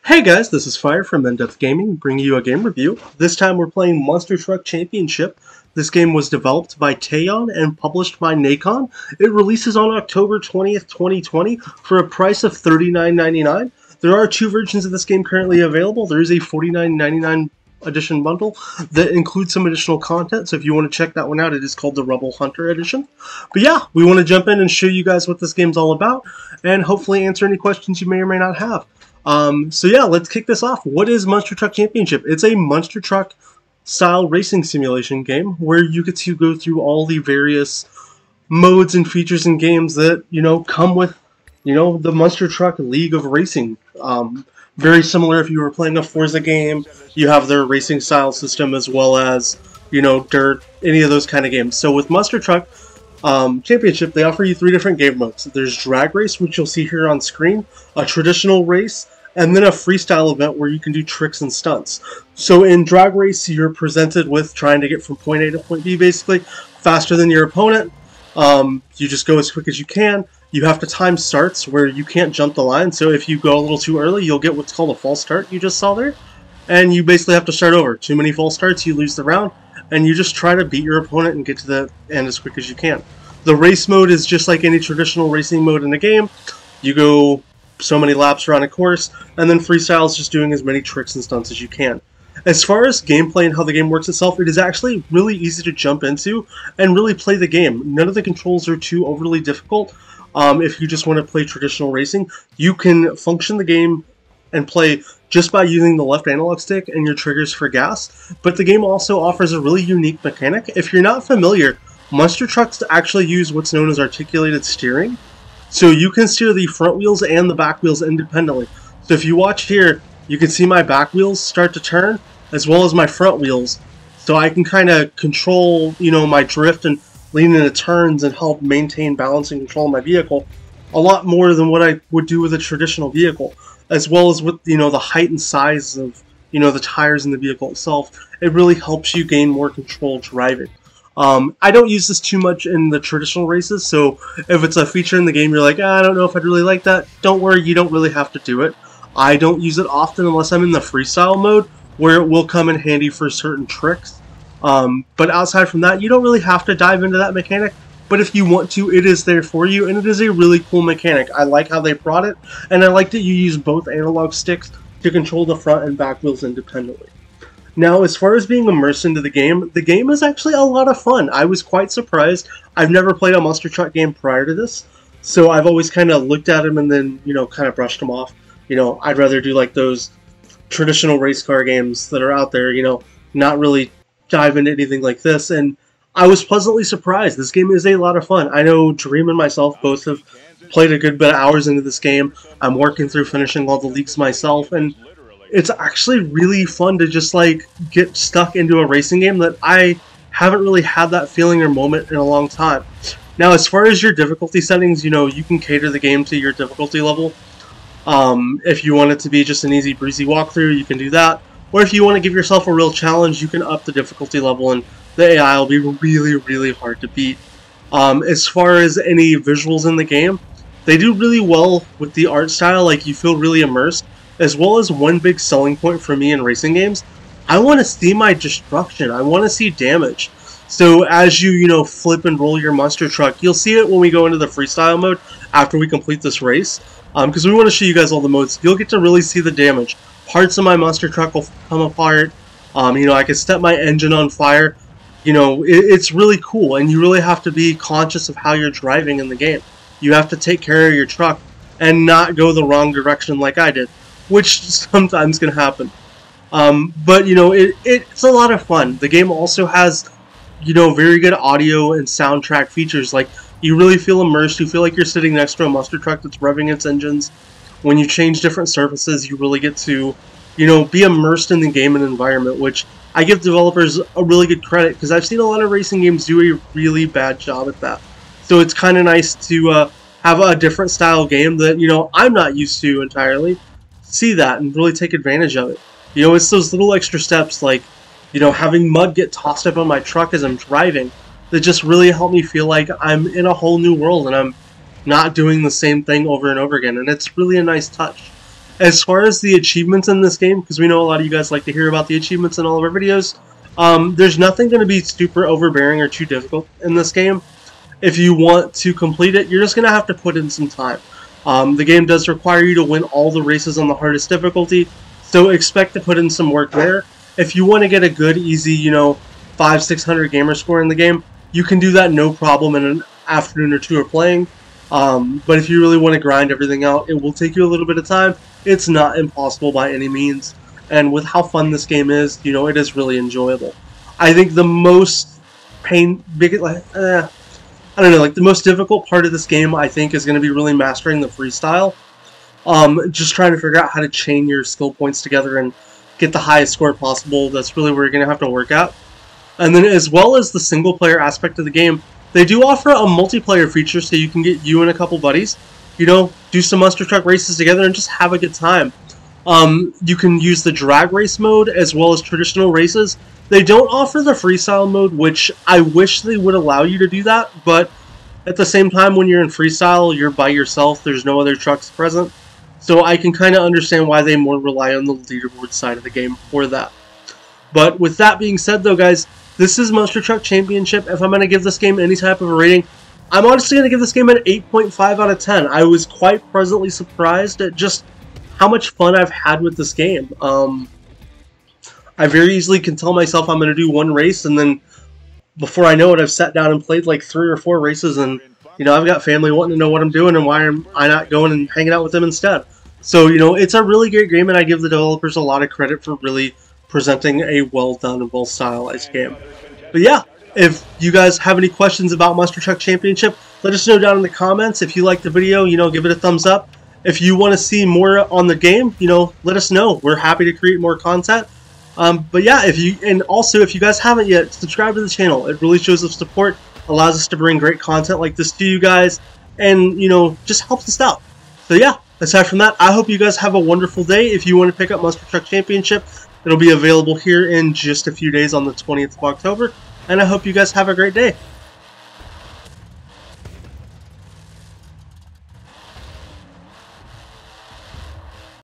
Hey guys, this is Fire from InDepth Gaming, bringing you a game review. This time we're playing Monster Truck Championship. This game was developed by Taeyon and published by Nacon. It releases on October 20th, 2020 for a price of $39.99. There are two versions of this game currently available. There is a $49.99 edition bundle that includes some additional content, so if you want to check that one out, it is called the Rebel Hunter edition. But yeah, we want to jump in and show you guys what this game's all about, and hopefully answer any questions you may or may not have. So yeah, let's kick this off. What is Monster Truck Championship? It's a Monster Truck style racing simulation game where you get to go through all the various modes and features and games that, come with, the Monster Truck League of Racing. Very similar if you were playing a Forza game, you have their racing style system as well as, dirt, any of those kind of games. So with Monster Truck Championship, they offer you three different game modes. There's drag race, which you'll see here on screen, a traditional race, and then a freestyle event where you can do tricks and stunts. So in drag race, you're presented with trying to get from point A to point B, basically, faster than your opponent. You just go as quick as you can. You have to time starts where you can't jump the line, so if you go a little too early, you'll get what's called a false start you just saw there. And you basically have to start over. Too many false starts, you lose the round, and you just try to beat your opponent and get to the end as quick as you can. The race mode is just like any traditional racing mode in a game. You go so many laps around a course, and then freestyle is just doing as many tricks and stunts as you can. As far as gameplay and how the game works itself, it is actually really easy to jump into and really play the game. None of the controls are too overly difficult. If you just want to play traditional racing, you can function the game and play just by using the left analog stick and your triggers for gas, but the game also offers a really unique mechanic. If you're not familiar, Monster Trucks actually use what's known as articulated steering. So you can steer the front wheels and the back wheels independently. So if you watch here, you can see my back wheels start to turn, as well as my front wheels. So I can kind of control, my drift and lean into turns and help maintain balance and control of my vehicle a lot more than what I would do with a traditional vehicle. As well as with, the height and size of, the tires in the vehicle itself. It really helps you gain more control driving. I don't use this too much in the traditional races, so if it's a feature in the game you're like, I don't know if I'd really like that, don't worry, you don't really have to do it. I don't use it often unless I'm in the freestyle mode, where it will come in handy for certain tricks. But outside from that, you don't really have to dive into that mechanic, but if you want to, it is there for you, and it is a really cool mechanic. I like how they brought it, and I like that you use both analog sticks to control the front and back wheels independently. Now, as far as being immersed into the game is actually a lot of fun. I was quite surprised. I've never played a Monster Truck game prior to this, so I've always kind of looked at them and then, kind of brushed them off. I'd rather do like those traditional race car games that are out there, not really dive into anything like this, and I was pleasantly surprised. This game is a lot of fun. I know Dream and myself both have played a good bit of hours into this game. I'm working through finishing all the leagues myself, and it's actually really fun to just get stuck into a racing game that I haven't really had that feeling or moment in a long time. Now, as far as your difficulty settings, you can cater the game to your difficulty level. If you want it to be just an easy breezy walkthrough, you can do that. Or if you want to give yourself a real challenge, you can up the difficulty level and the AI will be really, really hard to beat. As far as any visuals in the game, they do really well with the art style, you feel really immersed. As well as one big selling point for me in racing games, I want to see my destruction. I want to see damage. So as you, flip and roll your monster truck, you'll see it when we go into the freestyle mode after we complete this race. Because we want to show you guys all the modes. You'll get to really see the damage. Parts of my monster truck will come apart. I can set my engine on fire. It's really cool, and you really have to be conscious of how you're driving in the game. You have to take care of your truck and not go the wrong direction like I did, which sometimes can happen. But, it's a lot of fun. The game also has, very good audio and soundtrack features. You really feel immersed. You feel like you're sitting next to a monster truck that's revving its engines. When you change different surfaces, you really get to, be immersed in the game and environment, which I give developers a really good credit, because I've seen a lot of racing games do a really bad job at that. So it's kind of nice to have a different style game that, I'm not used to entirely. See that and really take advantage of it. It's those little extra steps having mud get tossed up on my truck as I'm driving that just really help me feel like I'm in a whole new world and I'm not doing the same thing over and over again, and it's really a nice touch. As far as the achievements in this game, because we know a lot of you guys like to hear about the achievements in all of our videos, there's nothing going to be super overbearing or too difficult in this game. If you want to complete it, you're just going to have to put in some time. The game does require you to win all the races on the hardest difficulty, so expect to put in some work there. If you want to get a good, easy, 500-600 gamer score in the game, you can do that no problem in an afternoon or two of playing. But if you really want to grind everything out, it will take you a little bit of time. It's not impossible by any means, and with how fun this game is, it is really enjoyable. I think the most the most difficult part of this game, I think, is going to be really mastering the freestyle. Just trying to figure out how to chain your skill points together and get the highest score possible. That's really where you're going to have to work at. And then as well as the single player aspect of the game, they do offer a multiplayer feature so you can get you and a couple buddies, do some monster truck races together and just have a good time. You can use the drag race mode as well as traditional races. They don't offer the freestyle mode, which I wish they would allow you to do that, but at the same time, when you're in freestyle, you're by yourself, there's no other trucks present. So I can kind of understand why they more rely on the leaderboard side of the game for that. But with that being said though, guys, this is Monster Truck Championship. If I'm going to give this game any type of a rating, I'm honestly going to give this game an 8.5 out of 10. I was quite pleasantly surprised at just how much fun I've had with this game. I very easily can tell myself I'm going to do one race, and then before I know it, I've sat down and played like 3 or 4 races, and I've got family wanting to know what I'm doing and why am I not going and hanging out with them instead. So, it's a really great game, and I give the developers a lot of credit for really presenting a well-done and well-stylized game. But yeah, if you guys have any questions about Monster Truck Championship, let us know down in the comments. If you liked the video, give it a thumbs up. If you want to see more on the game, let us know. We're happy to create more content. But yeah, if you guys haven't yet, subscribe to the channel. It really shows us support, allows us to bring great content like this to you guys, and just helps us out. So yeah, aside from that, I hope you guys have a wonderful day. If you want to pick up Monster Truck Championship, it'll be available here in just a few days on the 20th of October, and I hope you guys have a great day.